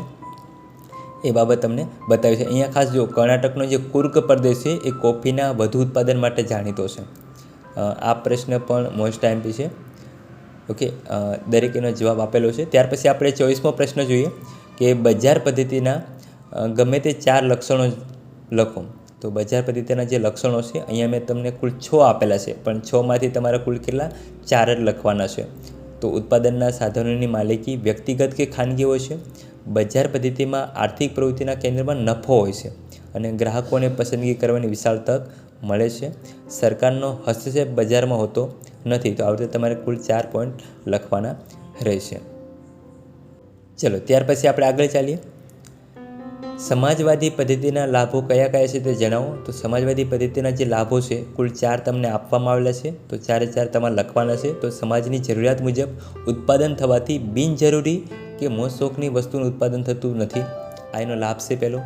એ બાબત તમને બતાવી છે. અહીંયા ખાસ જો કર્ણાટકનો જે કુર્ગ પ્રદેશ છે એ કોફીના વધુ ઉત્પાદન માટે જાણીતો છે. આ પ્રશ્ન પણ મોસ્ટ આઈએમપી છે. ઓકે, દરેક એનો જવાબ આપેલો છે. ત્યાર પછી આપણે 24મો પ્રશ્ન જોઈએ કે બજાર પદ્ધતિના ગમે તે 4 લક્ષણો લખો. તો બજાર પદ્ધતિના જે લક્ષણો છે અહીંયા મેં તમને કુલ 6 આપેલા છે, પણ 6માંથી તમારે કુલ કેટલા 4 જ લખવાના છે. તો ઉત્પાદનના સાધનોની માલિકી વ્યક્તિગત કે ખાનગી હોય છે. બજાર પદ્ધતિમાં આર્થિક પ્રવૃત્તિના કેન્દ્રમાં નફો હોય છે અને ગ્રાહકોને પસંદગી કરવાની વિશાળ તક મળે છે. સરકારનો હસ્તક્ષેપ બજારમાં હોતો નથી. તો આ રીતે તમારે કુલ 4 પોઈન્ટ લખવાના રહેશે. ચલો ત્યાર પછી આપણે આગળ ચાલીએ. સમાજવાદી પદ્ધતિના લાભો કયા કયા છે તે જણાવો. તો સમાજવાદી પદ્ધતિના જે લાભો છે કુલ 4 તમને આપવામાં આવેલા છે. તો 4 તમારે લખવાના છે. તો સમાજની જરૂરિયાત મુજબ ઉત્પાદન થવાથી બિનજરૂરી કે મોજ શોખની વસ્તુનું ઉત્પાદન થતું નથી. આ એનો લાભ છે પહેલો.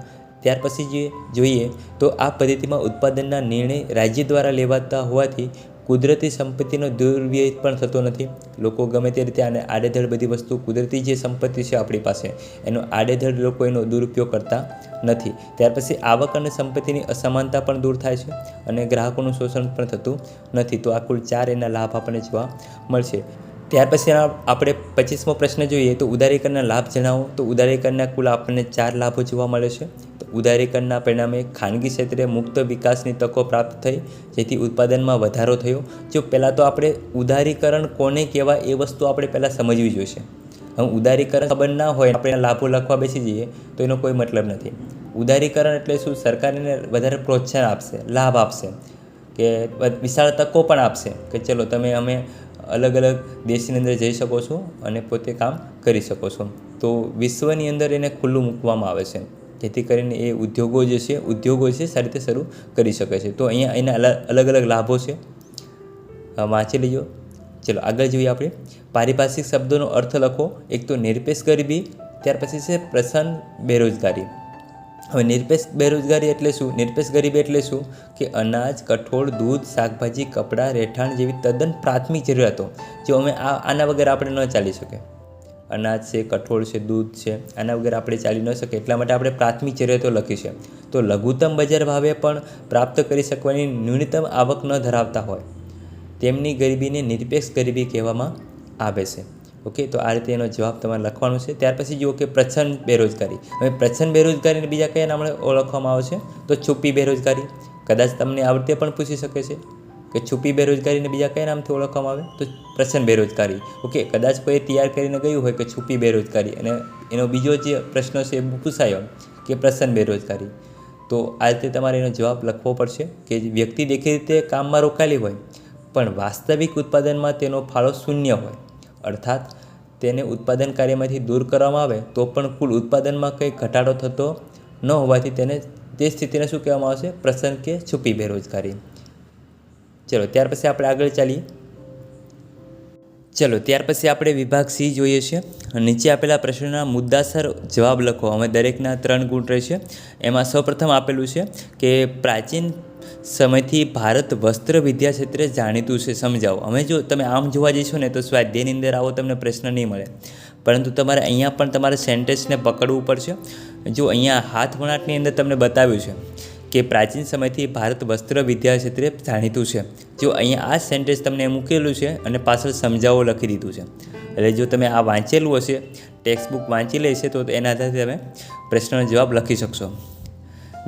ત્યાર પછી જે જોઈએ તો આ પદ્ધતિમાં ઉત્પાદનના નિર્ણય રાજ્ય દ્વારા લેવાતા હોવાથી કુદરતી સંપત્તિનો દુર્વ્યય પણ થતો નથી. લોકો ગમે તે રીતે આને આડેધડ બધી વસ્તુ કુદરતી જે સંપત્તિ છે આપણી પાસે એનો આડેધડ લોકો એનો દુરુપયોગ કરતા નથી. ત્યાર પછી આવક અને સંપત્તિની અસમાનતા પણ દૂર થાય છે અને ગ્રાહકોનું શોષણ પણ થતું નથી. તો આ કુલ 4 એના લાભ આપણને જોવા મળશે. ત્યાર પછી આપણે 25મો પ્રશ્ન જોઈએ તો ઉદારીકરણના લાભ જણાવો. તો ઉદારીકરણના કુલ આપણને 4 લાભો જોવા મળે છે. તો ઉદારીકરણના પરિણામે ખાનગી ક્ષેત્રે મુક્ત વિકાસની તકો પ્રાપ્ત થઈ, જેથી ઉત્પાદનમાં વધારો થયો. જો પહેલાં તો આપણે ઉદારીકરણ કોને કહેવાય એ વસ્તુ આપણે પહેલાં સમજવી જોઈશે. હવે ઉદારીકરણ ખબર ના હોય આપણે લાભો લખવા બેસી જઈએ તો એનો કોઈ મતલબ નથી. ઉદારીકરણ એટલે શું? સરકાર એને વધારે પ્રોત્સાહન આપશે, લાભ આપશે, કે વિશાળ તકો પણ આપશે કે ચલો તમે અમે અલગ અલગ દેશની અંદર જઈ શકો છો અને પોતે કામ કરી શકો છો. તો વિશ્વની અંદર એને ખુલ્લું મૂકવામાં આવે છે, જેથી કરીને એ ઉદ્યોગો છે સારી રીતે શરૂ કરી શકે છે. તો અહીંયા એના અલગ અલગ લાભો છે, વાંચી લેજો. ચલો આગળ જોઈએ આપણે. પારિભાષિક શબ્દોનો અર્થ લખો. એક તો નિરપેક્ષ ગરીબી, ત્યાર પછી છે પ્રસન્ન બેરોજગારી. હવે નિરપેક્ષ બેરોજગારી એટલે શું? નિરપેક્ષ ગરીબી એટલે શું કે અનાજ, કઠોળ, દૂધ, શાકભાજી, કપડાં, રહેઠાણ જેવી તદ્દન પ્રાથમિક જરૂરિયાતો જો અમે આના વગર આપણે ન ચાલી શકે. અનાજ છે, કઠોળ છે, દૂધ છે, આના વગર આપણે ચાલી ન શકીએ. એટલા માટે આપણે પ્રાથમિક જરૂરિયાતો લખી છે. તો લઘુત્તમ બજાર ભાવે પણ પ્રાપ્ત કરી શકવાની ન્યૂનતમ આવક ન ધરાવતા હોય તેમની ગરીબીને નિરપેક્ષ ગરીબી કહેવામાં આવે છે. ઓકે, તો આ રીતે એનો જવાબ તમારે લખવાનો છે. ત્યાર પછી જુઓ કે પ્રચ્છન્ન બેરોજગારી. હવે પ્રચ્છન્ન બેરોજગારીને બીજા કયા નામે ઓળખવામાં આવે છે? તો છુપી બેરોજગારી. કદાચ તમને આ રીતે પણ પૂછી શકે છે કે છુપી બેરોજગારીને બીજા કયા નામથી ઓળખવામાં આવે? તો પ્રચ્છન્ન બેરોજગારી. ઓકે, કદાચ કોઈ તૈયાર કરીને ગયું હોય કે છુપી બેરોજગારી અને એનો બીજો જે પ્રશ્ન છે એ પૂછાયો કે પ્રચ્છન્ન બેરોજગારી. તો આ રીતે તમારે એનો જવાબ લખવો પડશે કે વ્યક્તિ દેખીતી રીતે કામમાં રોકાયેલી હોય પણ વાસ્તવિક ઉત્પાદનમાં તેનો ફાળો શૂન્ય હોય, અર્થાત તેને ઉત્પાદન કાર્યમાંથી દૂર કરવામાં આવે તો પણ કુલ ઉત્પાદનમાં કંઈ ઘટાડો થતો ન હોવાથી તે સ્થિતિને શું કહેવામાં આવશે? પ્રચ્છન્ન કે છુપી બેરોજગારી. ચલો ત્યાર પછી આપણે આગળ ચાલીએ. ત્યાર પછી આપણે વિભાગ સી જોઈએ છે. નીચે આપેલા પ્રશ્નોના મુદ્દાસર જવાબ લખો. અમે દરેકના 3 ગુણ રહેશે. એમાં સૌપ્રથમ આપેલું છે કે પ્રાચીન સમયથી ભારત વસ્ત્ર વિદ્યા ક્ષેત્રે જાણીતું છે, સમજાવો. હવે જો તમે આમ જોવા જઈશો ને તો સ્વાધ્યાયની અંદર આવો તમને પ્રશ્ન નહીં મળે, પરંતુ તમારે અહીંયા પણ તમારે સેન્ટેન્સને પકડવું પડશે. જો અહીંયા હાથ વણાટની અંદર તમને બતાવ્યું છે કે પ્રાચીન સમયથી ભારત વસ્ત્ર વિદ્યા ક્ષેત્રે જાણીતું છે. જો અહીંયા આ સેન્ટેન્સ તમને મૂકેલું છે અને પાછળ સમજાવો લખી દીધું છે. એટલે જો તમે આ વાંચેલું હશે, ટેક્સ્ટ બુક વાંચી લેશે તો એના આધારે તમે પ્રશ્નનો જવાબ લખી શકશો.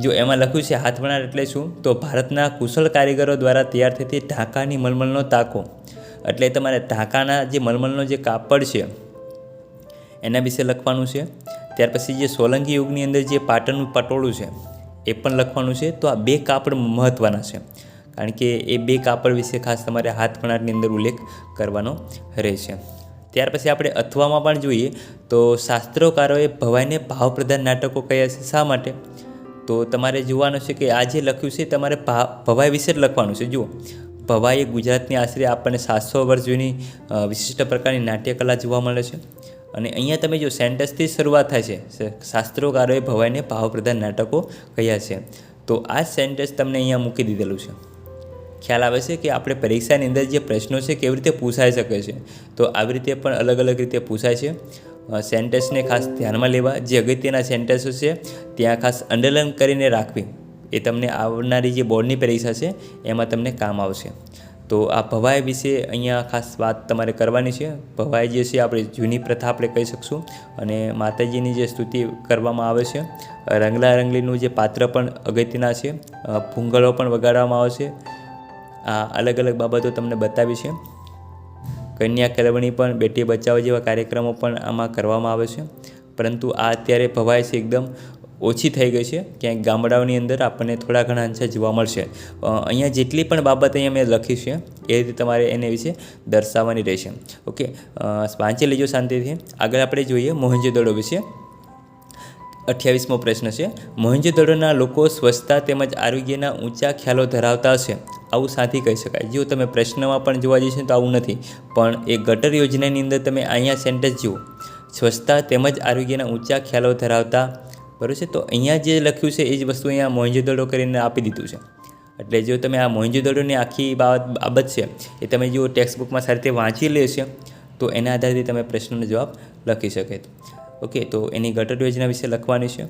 જો એમાં લખ્યું છે હાથ વણાટ એટલે શું? તો ભારતના કુશળ કારીગરો દ્વારા તૈયાર થતી ઢાકાની મલમલનો તાકો. એટલે તમારે ઢાકાના જે મલમલનો જે કાપડ છે એના વિશે લખવાનું છે. ત્યાર પછી જે સોલંકી યુગની અંદર જે પાટણનું પટોળું છે એ પણ લખવાનું છે. તો આ 2 કાપડ મહત્ત્વના છે, કારણ કે એ 2 કાપડ વિશે ખાસ તમારે હાથ વણાટની અંદર ઉલ્લેખ કરવાનો રહેશે. ત્યાર પછી આપણે અથવામાં પણ જોઈએ તો શાસ્ત્રકારોએ ભવાઈને ભાવપ્રધાન નાટકો કહ્યા છે. શા માટે? તો તમારે જોવાનું છે કે આ જે લખ્યું છે તમારે ભવાઈ વિશે જ લખવાનું છે. જુઓ, ભવાઈ એ ગુજરાતની આશરે આપણને 700 વર્ષ જૂની વિશિષ્ટ પ્રકારની નાટ્યકલા જોવા મળે છે. અને અહીંયા તમે જો સેન્ટેન્સથી શરૂઆત થાય છે, શાસ્ત્રકારોએ ભવાઈને ભાવપ્રધાન નાટકો કહ્યા છે. તો આ સેન્ટેન્સ તમને અહીંયા મૂકી દીધેલું છે. ખ્યાલ આવે છે કે આપણે પરીક્ષાની અંદર જે પ્રશ્નો છે કેવી રીતે પૂછાઈ શકે છે. તો આવી રીતે પણ અલગ અલગ રીતે પૂછાય છે. સેન્ટેન્સને ખાસ ધ્યાનમાં લેવા. જે અગત્યના સેન્ટેન્સો છે ત્યાં ખાસ અંડરલાઇન કરીને રાખવી. એ તમને આવનારી જે બોર્ડની પરીક્ષા છે એમાં તમને કામ આવશે. તો આ ભવાઈ વિશે અહીંયા ખાસ વાત તમારે કરવાની છે. ભવાઈ જે છે આપણે જૂની પ્રથા આપણે કહી શકશું. અને માતાજીની જે સ્તુતિ કરવામાં આવે છે. રંગલા રંગલીનું જે પાત્ર પણ અગત્યના છે. ભૂંગળો પણ વગાડવામાં આવે છે. આ અલગ અલગ બાબતો તમને બતાવી છે. કન્યા કેળવણી પણ, બેટી બચાવો જેવા કાર્યક્રમો પણ આમાં કરવામાં આવે છે. પરંતુ આ અત્યારે ભવાઈ છે એકદમ ઓછી થઈ ગઈ છે. ક્યાંક ગામડાઓની અંદર આપણને થોડા ઘણા અંશે જોવા મળશે. અહીંયા જેટલી પણ બાબત અહીંયા મેં લખી છે એ રીતે તમારે એને વિશે દર્શાવવાની રહેશે. ઓકે, વાંચી લેજો શાંતિથી. આગળ આપણે જોઈએ મોહેંજો-દડો વિશે. 28મો પ્રશ્ન છે. મોહેંજો-દડોના લોકો સ્વચ્છતા તેમજ આરોગ્યના ઊંચા ખ્યાલો ધરાવતા હશે, આવું સાથી કહી શકાય? જો તમે પ્રશ્નમાં પણ જોવા જઈશો તો આવું નથી, પણ એ ગટર યોજનાની અંદર તમે અહીંયા સેન્ટેન્સ જુઓ, સ્વચ્છતા તેમજ આરોગ્યના ઊંચા ખ્યાલો ધરાવતા, બરાબર છે. તો અહીંયા જે લખ્યું છે એ જ વસ્તુ અહીંયા મોહેંજો-દડો કરીને આપી દીધું છે. એટલે જો તમે આ મોહેંજો-દડોની આખી બાબત છે એ તમે જો ટેક્સ્ટ બુકમાં સારી રીતે વાંચી લેશે તો એના આધારથી તમે પ્રશ્નનો જવાબ લખી શકે. ઓકે, તો એની ગટર યોજના વિશે લખવાની છે.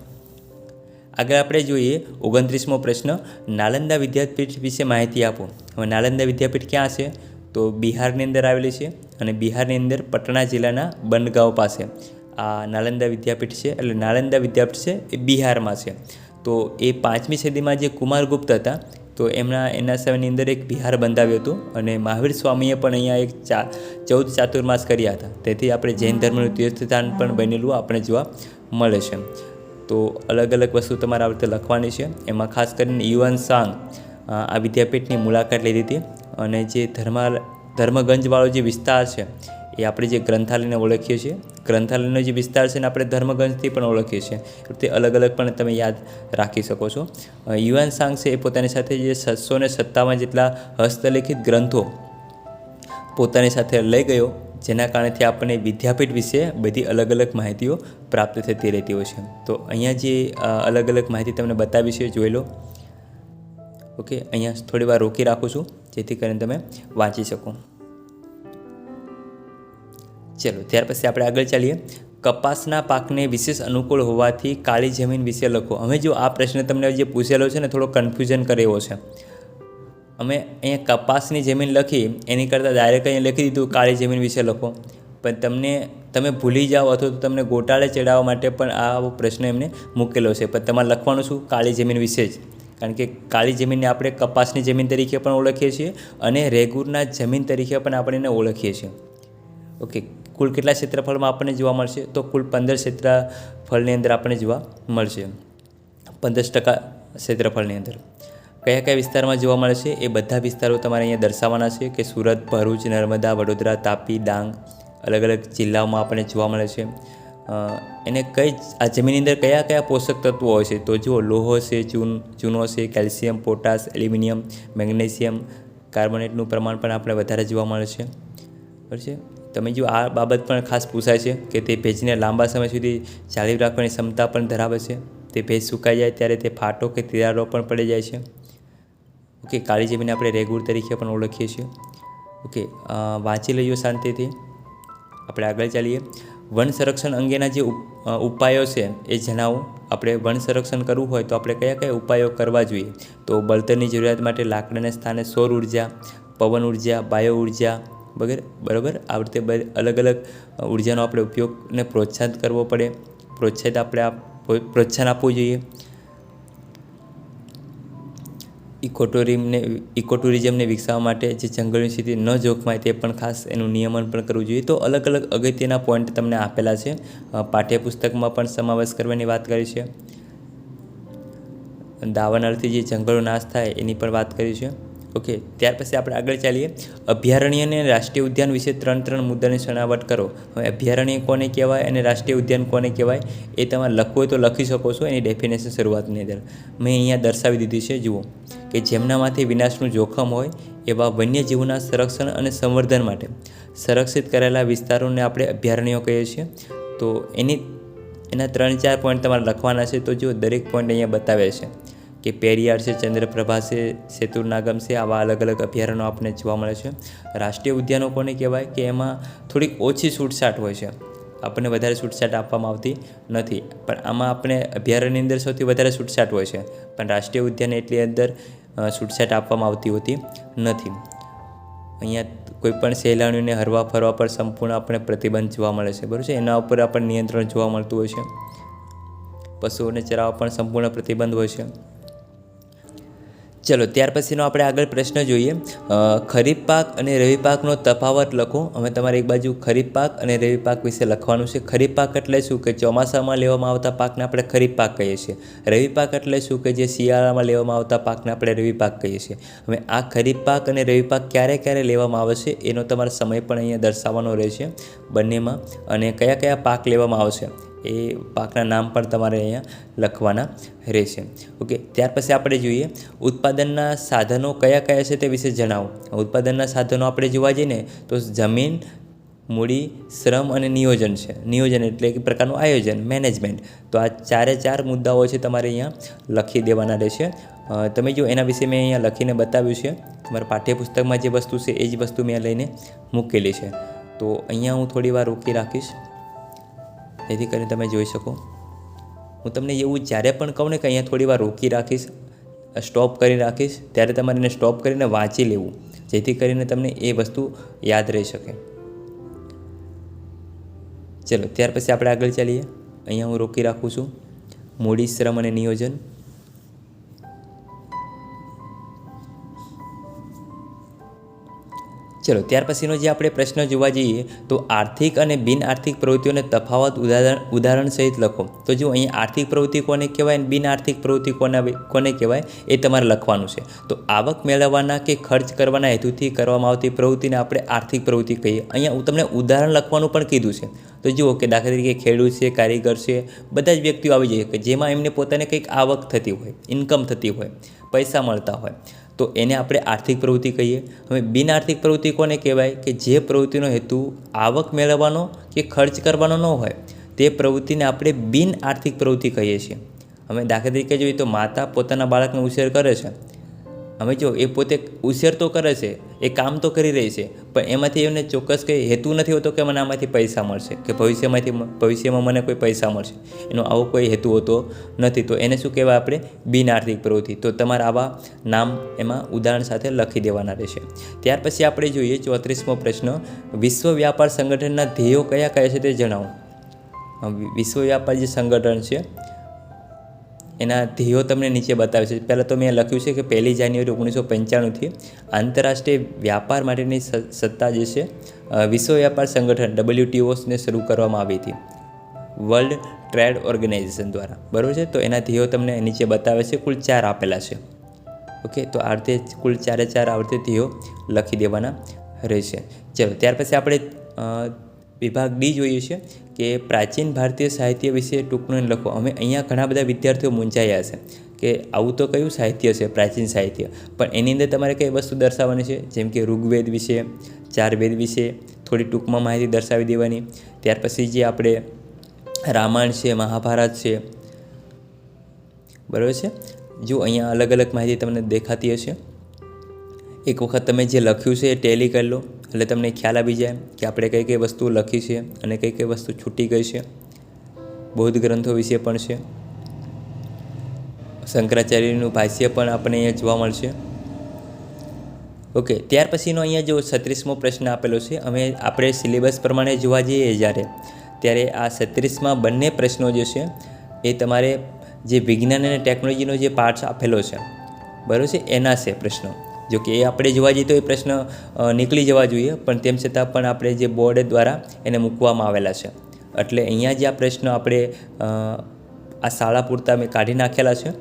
આગળ આપણે જોઈએ 29મો પ્રશ્ન. નાલંદા વિદ્યાપીઠ વિશે માહિતી આપો. હવે નાલંદા વિદ્યાપીઠ ક્યાં છે? તો બિહારની અંદર આવેલી છે. અને બિહારની અંદર પટના જિલ્લાના બનગાંવ પાસે આ નાલંદા વિદ્યાપીઠ છે. એટલે નાલંદા વિદ્યાપીઠ છે એ બિહારમાં છે. તો એ 5મી સદીમાં જે કુમારગુપ્ત હતા તો એના સમયની અંદર એક બિહાર બંધાવ્યું હતું. અને મહાવીર સ્વામીએ પણ અહીંયા એક 14 ચાતુર્માસ કર્યા હતા. તેથી આપણે જૈન ધર્મનું તીર્થસ્થાન પણ બનેલું આપણે જોવા મળે છે. તો અલગ અલગ વસ્તુ તમારે આ રીતે લખવાની છે. એમાં ખાસ કરીને યુવાન સાંગ આ વિદ્યાપીઠની મુલાકાત લીધી હતી. અને જે ધર્મગંજવાળો જે વિસ્તાર છે એ આપણે જે ગ્રંથાલયને ઓળખીએ છીએ, ગ્રંથાલયનો જે વિસ્તાર છે ને આપણે ધર્મગંજથી પણ ઓળખીએ છીએ. તે અલગ અલગ પણ તમે યાદ રાખી શકો છો. યુવાન સાંગ છે એ પોતાની સાથે જે 757 જેટલા હસ્તલિખિત ગ્રંથો પોતાની સાથે લઈ ગયો, જેના કારણેથી આપણને વિદ્યાપીઠ વિશે બધી અલગ અલગ માહિતીઓ પ્રાપ્ત થતી રહેતી હોય છે. તો અહીંયા જે અલગ અલગ માહિતી તમને બતાવી છે જોઈ લો. ઓકે, અહીંયા થોડી વાર રોકી રાખું છું જેથી કરીને તમે વાંચી શકો. ચલો ત્યાર પછી આપણે આગળ ચાલીએ. કપાસના પાકને વિશેષ અનુકૂળ હોવાથી કાળી જમીન વિશે લખો. હવે જો આ પ્રશ્ન તમને જે પૂછેલો છે ને થોડો કન્ફ્યુઝન કરે એવો છે. અમે અહીંયા કપાસની જમીન લખી એની કરતાં ડાયરેક્ટ અહીંયા લખી દીધું કાળી જમીન વિશે લખો, પણ તમે ભૂલી જાઓ અથવા તો તમને ગોટાળે ચડાવવા માટે પણ આવો પ્રશ્ન એમને મૂકેલો છે. પણ તમારે લખવાનું શું? કાળી જમીન વિશે જ. કારણ કે કાળી જમીનને આપણે કપાસની જમીન તરીકે પણ ઓળખીએ છીએ અને રેગુરના જમીન તરીકે પણ આપણે એને ઓળખીએ છીએ. ઓકે, કુલ કેટલા ક્ષેત્રફળમાં આપણને જોવા મળશે? તો કુલ 15 ક્ષેત્રફળની અંદર આપણને જોવા મળશે. 15% ક્ષેત્રફળની અંદર કયા કયા વિસ્તારમાં જોવા મળે છે એ બધા વિસ્તારો તમારે અહીંયા દર્શાવવાના છે કે સુરત, ભરૂચ, નર્મદા, વડોદરા, તાપી, ડાંગ અલગ અલગ જિલ્લાઓમાં આપણને જોવા મળે છે. એને આ જમીનની અંદર કયા કયા પોષક તત્વો હોય છે? તો જુઓ, લોહો છે, ચૂનો છે, કેલ્શિયમ, પોટાશ, એલ્યુમિનિયમ, મેગ્નેશિયમ, કાર્બોનેટનું પ્રમાણ પણ આપણે વધારે જોવા મળે છે. બરાબર છે. તમે જો આ બાબત પણ ખાસ પૂછાય છે કે તે ભેજને લાંબા સમય સુધી જાળવી રાખવાની ક્ષમતા પણ ધરાવે છે. તે ભેજ સુકાઈ જાય ત્યારે તે ફાટો કે તિરાડો પણ પડી જાય છે. ઓકે, કાળી જમીન આપણે રેગુર તરીકે પણ ઓળખીએ છીએ. ઓકે, વાંચી લઈએ શાંતિથી. આપણે આગળ ચાલીએ. વન સંરક્ષણ અંગેના જે ઉપાયો છે એ જણાવો. આપણે વન સંરક્ષણ કરવું હોય તો આપણે કયા કયા ઉપાયો કરવા જોઈએ? તો બળતણની જરૂરિયાત માટે લાકડાના સ્થાને સૌર ઉર્જા, પવન ઉર્જા, બાયો ઉર્જા વગેરે. બરાબર, આ રીતે અલગ અલગ ઉર્જાનો આપણે ઉપયોગને પ્રોત્સાહિત કરવો પડે. પ્રોત્સાહન આપવું જોઈએ. ઇકોટુરિઝમને વિકસાવવા માટે જે જંગલની સ્થિતિ ન જોખમાય તે પણ ખાસ એનું નિયમન પણ કરવું જોઈએ. તો અલગ અલગ અગત્યના પોઈન્ટ તમને આપેલા છે. પાઠ્યપુસ્તકમાં પણ સમાવેશ કરવાની વાત કરી છે. દાવાનળથી જે જંગલો નાશ થાય એની પણ વાત કરી છે. ઓકે, ત્યાર પછી આપણે આગળ ચાલીએ. અભયારણ્ય અને રાષ્ટ્રીય ઉદ્યાન વિશે 3 મુદ્દાની છણાવટ કરો. હવે અભયારણ્ય કોને કહેવાય અને રાષ્ટ્રીય ઉદ્યાન કોને કહેવાય એ તમારે લખવું હોય તો લખી શકો છો. એની ડેફિનેશન શરૂઆતની અંદર મેં અહીંયા દર્શાવી દીધી છે. જુઓ કે જેમનામાંથી વિનાશનું જોખમ હોય એવા વન્યજીવોના સંરક્ષણ અને સંવર્ધન માટે સંરક્ષિત કરેલા વિસ્તારોને આપણે અભયારણ્યો કહીએ છીએ. તો એના 3-4 પોઈન્ટ તમારે લખવાના છે. તો જો દરેક પોઈન્ટ અહીંયા બતાવે છે કે પેરિયાર છે, ચંદ્રપ્રભા છે, સેતુરનાગમ છે, આવા અલગ અલગ અભયારણ્યો આપણને જોવા મળે છે. રાષ્ટ્રીય ઉદ્યાનો કોને કહેવાય કે એમાં થોડીક ઓછી છૂટછાટ હોય છે. આપણને વધારે છૂટછાટ આપવામાં આવતી નથી, પણ આમાં આપણે અભયારણ્યની અંદર સૌથી વધારે છૂટછાટ હોય છે, પણ રાષ્ટ્રીય ઉદ્યાન એટલી અંદર છૂટછાટ આપવામાં આવતી હોતી નથી. અહીંયા કોઈપણ સહેલાણીઓને હરવા ફરવા પર સંપૂર્ણ આપણે પ્રતિબંધ જોવા મળે છે. બરાબર છે. એના ઉપર આપણને નિયંત્રણ જોવા મળતું હોય છે. પશુઓને ચરાવવા પણ સંપૂર્ણ પ્રતિબંધ હોય છે. ચલો ત્યાર પછીનો આપણે આગળ પ્રશ્ન જોઈએ. ખરીફ પાક અને રવિ પાકનો તફાવત લખો. હવે તમારે એક બાજુ ખરીફ પાક અને રવિ પાક વિશે લખવાનું છે. ખરીફ પાક એટલે શું? કે ચોમાસામાં લેવામાં આવતા પાકને આપણે ખરીફ પાક કહીએ છીએ. રવિ પાક એટલે શું? કે જે શિયાળામાં લેવામાં આવતા પાકને આપણે રવિ પાક કહીએ છીએ. હવે આ ખરીફ પાક અને રવિ પાક ક્યારે ક્યારે લેવામાં આવે છે એનો તમારે સમય પણ અહીંયા દર્શાવવાનો રહેશે બંનેમાં, અને કયા કયા પાક લેવામાં આવશે એ પાકના નામ પણ તમારે અહીંયા લખવાના રહેશે. ઓકે, ત્યાર પછી આપણે જોઈએ ઉત્પાદનના સાધનો કયા કયા છે તે વિશે જણાવો. ઉત્પાદનના સાધનો આપણે જોવા જઈએ ને તો જમીન, મૂડી, શ્રમ અને નિયોજન છે. નિયોજન એટલે એક પ્રકારનું આયોજન, મેનેજમેન્ટ. તો આ 4 મુદ્દાઓ છે તમારે અહીંયા લખી દેવાના રહેશે. તમે જો એના વિશે મેં અહીંયા લખીને બતાવ્યું છે. તમારા પાઠ્યપુસ્તકમાં જે વસ્તુ છે એ જ વસ્તુ મેં લઈને મૂકેલી છે. તો અહીંયા હું થોડી વાર રોકી રાખીશ જેથી કરીને તમે જોઈ શકો. હું તમને એવું જ્યારે પણ કહું ને કે અહીંયા થોડી વાર રોકી રાખીશ, સ્ટોપ કરી રાખીશ, ત્યારે તમારે એને સ્ટોપ કરીને વાંચી લેવું જેથી કરીને તમને એ વસ્તુ યાદ રહી શકે. ચલો ત્યાર પછી આપણે આગળ ચાલીએ. અહીંયા હું રોકી રાખું છું. મૂડી, શ્રમ અને નિયોજન. ચલો ત્યાર પછીનો જે આપણે પ્રશ્ન જોવા જઈએ તો આર્થિક અને બિન આર્થિક પ્રવૃત્તિઓને તફાવત ઉદાહરણ સહિત લખો. તો જો અહીંયા આર્થિક પ્રવૃત્તિ કોને કહેવાય અને બિન આર્થિક પ્રવૃત્તિ કોને કહેવાય એ તમારે લખવાનું છે. તો આવક મેળવવાના કે ખર્ચ કરવાના હેતુથી કરવામાં આવતી પ્રવૃત્તિને આપણે આર્થિક પ્રવૃત્તિ કહીએ. અહીંયા હું તમને ઉદાહરણ લખવાનું પણ કીધું છે. તો જુઓ કે દાખલા તરીકે ખેડૂત છે, કારીગર છે, બધા જ વ્યક્તિઓ આવી જાય કે જેમાં એમને પોતાને કંઈક આવક થતી હોય, ઇન્કમ થતી હોય, પૈસા મળતા હોય, તો એને આપણે આર્થિક પ્રવૃત્તિ કહીએ. હવે બિન આર્થિક પ્રવૃત્તિ કોને કહેવાય કે જે પ્રવૃત્તિનો હેતુ આવક મેળવવાનો કે ખર્ચ કરવાનો ન હોય તે પ્રવૃત્તિને આપણે બિન આર્થિક પ્રવૃત્તિ કહીએ છીએ. હવે દાખલા તરીકે જોઈએ તો માતા પોતાના બાળકનો ઉછેર કરે છે અમે જો એ પોતે ઉછેર તો કરે છે, એ કામ તો કરી રહી છે, પણ એમાંથી એમને ચોક્કસ કંઈ હેતુ નથી હોતો કે મને આમાંથી પૈસા મળશે કે ભવિષ્યમાં મને કોઈ પૈસા મળશે. એનો આવો કોઈ હેતુ હોતો નથી. તો એને શું કહેવાય આપણે? બિન આર્થિક પ્રવૃત્તિ. તો તમારે આવા નામ એમાં ઉદાહરણ સાથે લખી દેવાના રહેશે. ત્યાર પછી આપણે જોઈએ 34મો પ્રશ્ન, વિશ્વ વ્યાપાર સંગઠનના ધ્યેયો કયા કયા છે તે જણાવો. વિશ્વ વ્યાપાર જે સંગઠન છે એના ધ્યેયો તમને નીચે બતાવે છે. પહેલાં તો મેં લખ્યું છે કે 1 જાન્યુઆરી 1995થી આંતરરાષ્ટ્રીય વ્યાપાર માટેની સત્તા જે છે વિશ્વ વ્યાપાર સંગઠન WTOને શરૂ કરવામાં આવી હતી, વર્લ્ડ ટ્રેડ ઓર્ગેનાઇઝેશન દ્વારા, બરાબર છે. તો એના ધ્યેયો તમને નીચે બતાવે છે, કુલ 4 આપેલા છે. ઓકે, તો આ રીતે કુલ 4 આ રીતે ધ્યેયો લખી દેવાના રહેશે. ચલો ત્યાર પછી આપણે વિભાગ ડી જોઈએ છે કે પ્રાચીન ભારતીય સાહિત્ય વિશે ટૂંકનું લખો. અમે અહીંયા ઘણા બધા વિદ્યાર્થીઓ મૂંઝાયા છે કે આવું તો કયું સાહિત્ય છે પ્રાચીન સાહિત્ય, પણ એની અંદર તમારે કઈ વસ્તુ દર્શાવવાની છે, જેમ કે ઋગ્વેદ વિશે, 4 વેદ વિશે થોડી ટૂંકમાં માહિતી દર્શાવી દેવાની. ત્યાર પછી જે આપણે રામાયણ છે, મહાભારત છે, બરાબર છે. જો અહીંયા અલગ અલગ માહિતી તમને દેખાતી હશે. એક વખત તમે જે લખ્યું છે એ ટેલી કરી લો એટલે તમને ખ્યાલ આવી જાય કે આપણે કઈ કઈ વસ્તુ લખી છે અને કઈ કઈ વસ્તુ છૂટી ગઈ છે. બૌદ્ધ ગ્રંથો વિશે પણ છે, શંકરાચાર્યનું ભાષ્ય પણ આપણને અહીંયા જોવા મળશે. ઓકે, ત્યાર પછીનો અહીંયા જો 36મો પ્રશ્ન આપેલો છે. આપણે સિલેબસ પ્રમાણે જોવા જઈએ ત્યારે આ 36માં બંને પ્રશ્નો જે છે એ તમારે જે વિજ્ઞાન અને ટેકનોલોજીનો જે પાર્ટ્સ આપેલો છે, બરાબર છે, એના છે પ્રશ્નો. જો કે એ આપણે જોવા જઈએ તો એ પ્રશ્ન નીકળી જવા જોઈએ, પણ તેમ છતાં પણ આપણે જે બોર્ડ દ્વારા એને મૂકવામાં આવેલા છે. એટલે અહીંયા જે આ પ્રશ્નો આપણે આ શાળા પૂરતા મેં કાઢી નાખેલા છે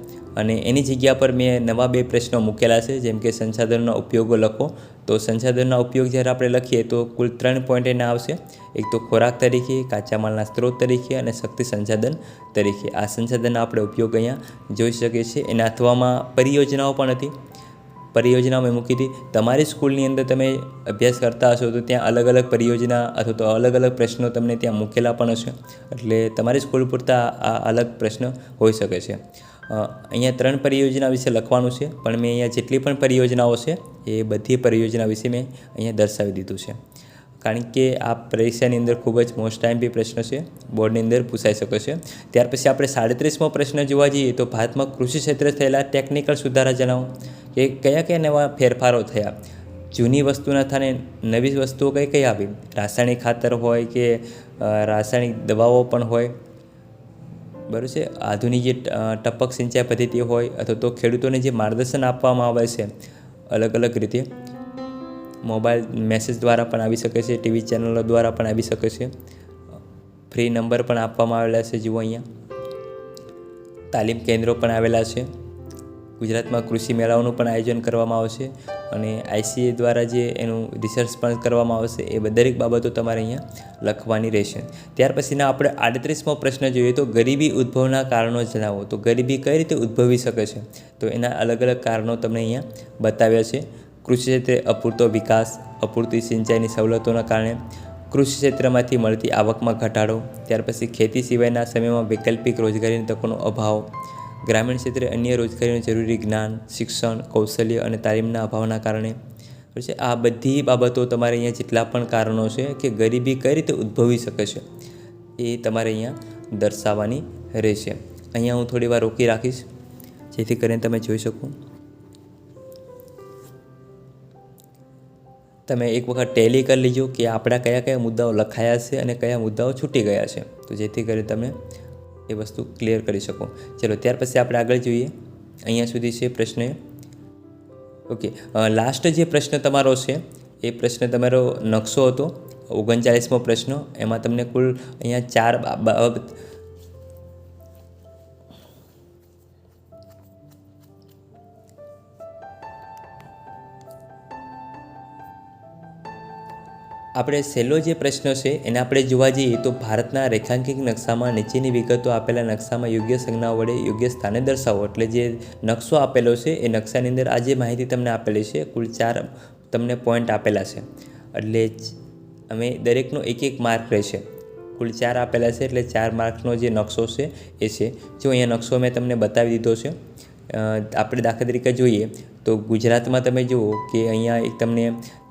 અને એની જગ્યા પર મેં નવા 2 પ્રશ્નો મૂકેલા છે, જેમ કે સંસાધનોના ઉપયોગો લખો. તો સંસાધનોના ઉપયોગ જ્યારે આપણે લખીએ તો કુલ 3 પોઈન્ટ એના આવશે. એક તો ખોરાક તરીકે, કાચા માલના સ્ત્રોત તરીકે અને શક્તિ સંસાધન તરીકે. આ સંસાધનના આપણે ઉપયોગ અહીંયા જોઈ શકીએ છીએ. એના અથવામાં પરિયોજનાઓ પણ હતી. પરિયોજના મેં મૂકી હતી. તમારી સ્કૂલની અંદર તમે અભ્યાસ કરતા હશો તો ત્યાં અલગ અલગ પરિયોજના અથવા તો અલગ અલગ પ્રશ્નો તમને ત્યાં મૂકેલા પણ હશે. એટલે તમારી સ્કૂલ પૂરતા આ અલગ પ્રશ્ન હોઈ શકે છે. અહીંયા 3 પરિયોજના વિશે લખવાનું છે, પણ મેં અહીંયા જેટલી પણ પરિયોજનાઓ છે એ બધી પરિયોજના વિશે મેં અહીંયા દર્શાવી દીધું છે. કારણ કે આ પરીક્ષાની અંદર ખૂબ જ મોસ્ટ ટાઈમ પ્રશ્ન છે, બોર્ડની અંદર પૂછાઈ શકે છે. ત્યાર પછી આપણે 37મો પ્રશ્ન જોવા જઈએ તો ભારતમાં કૃષિ ક્ષેત્રે થયેલા ટેકનિકલ સુધારા જણાવો કે કયા કયા નવા ફેરફારો થયા. જૂની વસ્તુના સ્થાને નવી વસ્તુઓ કઈ કઈ આવી. રાસાયણિક ખાતર હોય કે રાસાયણિક દવાઓ પણ હોય, બરાબર છે. આધુનિક જે ટપક સિંચાઈ પદ્ધતિ હોય અથવા તો ખેડૂતોને જે માર્ગદર્શન આપવામાં આવે છે અલગ અલગ રીતે, મોબાઈલ મેસેજ દ્વારા પણ આવી શકે છે, ટીવી ચેનલો દ્વારા પણ આવી શકે છે. ફ્રી નંબર પણ આપવામાં આવેલા છે. જુઓ અહીંયા તાલીમ કેન્દ્રો પણ આવેલા છે. ગુજરાતમાં કૃષિ મેળાઓનું પણ આયોજન કરવામાં આવશે અને ICA દ્વારા જે એનું રિસર્ચ પણ કરવામાં આવશે. એ દરેક બાબતો તમારે અહીંયા લખવાની રહેશે. ત્યાર પછીના આપણે 38મો પ્રશ્ન જોઈએ તો ગરીબી ઉદ્ભવના કારણો જણાવો. તો ગરીબી કઈ રીતે ઉદ્ભવી શકે છે, તો એના અલગ અલગ કારણો તમને અહીંયા બતાવ્યા છે. કૃષિ ક્ષેત્રે અપૂરતો વિકાસ, અપૂરતી સિંચાઈની સવલતોના કારણે કૃષિ ક્ષેત્રમાંથી મળતી આવકમાં ઘટાડો, ત્યાર પછી ખેતી સિવાયના સમયમાં વૈકલ્પિક રોજગારીની તકોનો અભાવ, ગ્રામીણ ક્ષેત્રે અન્ય રોજગારીનું જરૂરી જ્ઞાન, શિક્ષણ, કૌશલ્ય અને તાલીમના અભાવના કારણે. પછી આ બધી બાબતો તમારે અહીંયા જેટલા પણ કારણો છે કે ગરીબી કઈ રીતે ઉદ્ભવી શકે છે એ તમારે અહીંયા દર્શાવવાની રહેશે. અહીંયા હું થોડી વાર રોકી રાખીશ જેથી કરીને તમે જોઈ શકો. તમે એક વખત ટેલી કરી લીજો કે આપણા કયા કયા મુદ્દાઓ લખાયા છે અને કયા મુદ્દાઓ છૂટી ગયા છે, તો જેથી કરીને તમે એ વસ્તુ ક્લિયર કરી શકો. ચલો ત્યાર પછી આપણે આગળ જોઈએ. અહીંયા સુધી છે પ્રશ્ન. ઓકે, લાસ્ટ જે પ્રશ્ન તમારો છે એ પ્રશ્ન તમારો નકશો હતો, 39મો પ્રશ્ન. એમાં તમને કુલ અહીંયા 4 બાબત આપણે છેલ્લો જે પ્રશ્ન છે એને આપણે જોવા જઈએ તો ભારતના રેખાંકિત નકશામાં નીચેની વિગતો આપેલા નકશામાં યોગ્ય સંજ્ઞાઓ વડે યોગ્ય સ્થાને દર્શાવો. એટલે જે નકશો આપેલો છે એ નકશાની અંદર આ જે માહિતી તમને આપેલી છે કુલ 4 તમને પોઈન્ટ આપેલા છે. એટલે અમે દરેકનો 1-1 માર્ક રહેશે. કુલ 4 આપેલા છે એટલે 4 માર્કનો જે નકશો છે એ છે. જો અહીંયા નકશો મેં તમને બતાવી દીધો છે. આપણે દાખલા તરીકે જોઈએ તો ગુજરાતમાં તમે જુઓ કે અહીંયા એક તમને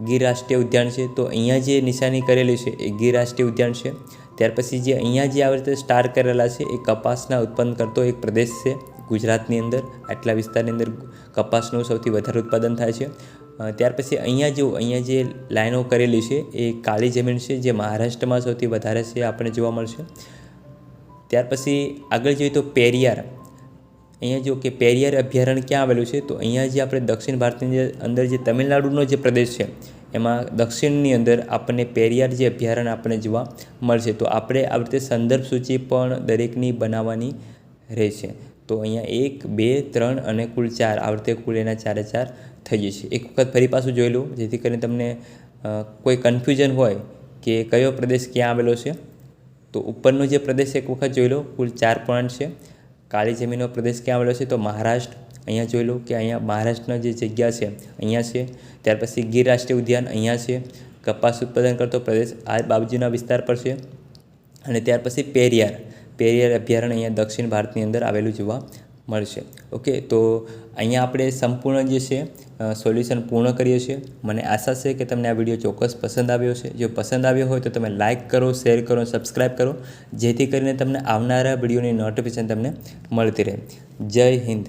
ગીર રાષ્ટ્રીય ઉદ્યાન છે, તો અહીંયા જે નિશાની કરેલી છે એ ગીર રાષ્ટ્રીય ઉદ્યાન છે. ત્યાર પછી જે અહીંયા જે આવી રીતે સ્ટાર કરેલા છે એ કપાસના ઉત્પન્ન કરતો એક પ્રદેશ છે ગુજરાતની અંદર. આટલા વિસ્તારની અંદર કપાસનું સૌથી વધારે ઉત્પાદન થાય છે. ત્યાર પછી અહીંયા જે લાઈનો કરેલી છે એ કાળી જમીન છે, જે મહારાષ્ટ્રમાં સૌથી વધારે છે આપણે જોવા મળશે. ત્યાર પછી આગળ જોઈએ તો પેરિયાર. અહીંયા જો કે પેરિયાર અભયારણ્ય ક્યાં આવેલું છે, તો અહીંયા જે આપણે દક્ષિણ ભારતની અંદર જે તમિલનાડુનો જે પ્રદેશ છે એમાં દક્ષિણની અંદર આપણને પેરિયાર જે અભયારણ્ય આપણને જોવા મળશે. તો આપણે આવી રીતે સંદર્ભ સૂચિ પણ દરેકની બનાવવાની રહેશે. તો અહીંયા 1, 2, 3 અને કુલ 4 આવી રીતે કુલ એના 4 થઈ જશે. એક વખત ફરી પાછું જોઈ લો, જેથી કરીને તમને કોઈ કન્ફ્યુઝન હોય કે કયો પ્રદેશ ક્યાં આવેલો છે. તો ઉપરનો જે પ્રદેશ એક વખત જોઈ લો, કુલ 4 પોઈન્ટ છે. કાળી જમીનનો પ્રદેશ ક્યાં આવેલો છે, તો મહારાષ્ટ્ર. અહીંયા જોઈ લો કે અહીંયા મહારાષ્ટ્રની જે જગ્યા છે અહીંયા છે. ત્યાર પછી ગીર રાષ્ટ્રીય ઉદ્યાન અહીંયા છે. કપાસ ઉત્પાદન કરતો પ્રદેશ આ બાજુના વિસ્તાર પર છે. અને ત્યાર પછી પેરિયાર અભયારણ્ય અહીંયા દક્ષિણ ભારતની અંદર આવેલું જોવા મળશે. ઓકે, તો અહીંયા આપણે સંપૂર્ણ જે છે સોલ્યુશન પૂર્ણ કરીએ છીએ. મને આશા છે કે તમને આ વિડીયો ચોક્કસ પસંદ આવ્યો છે. જો પસંદ આવ્યો હોય તો તમે લાઇક કરો, શેર કરો, સબસ્ક્રાઈબ કરો, જેથી કરીને તમને આવનારા વિડીયોની નોટિફિકેશન તમને મળતી રહે. જય હિન્દ.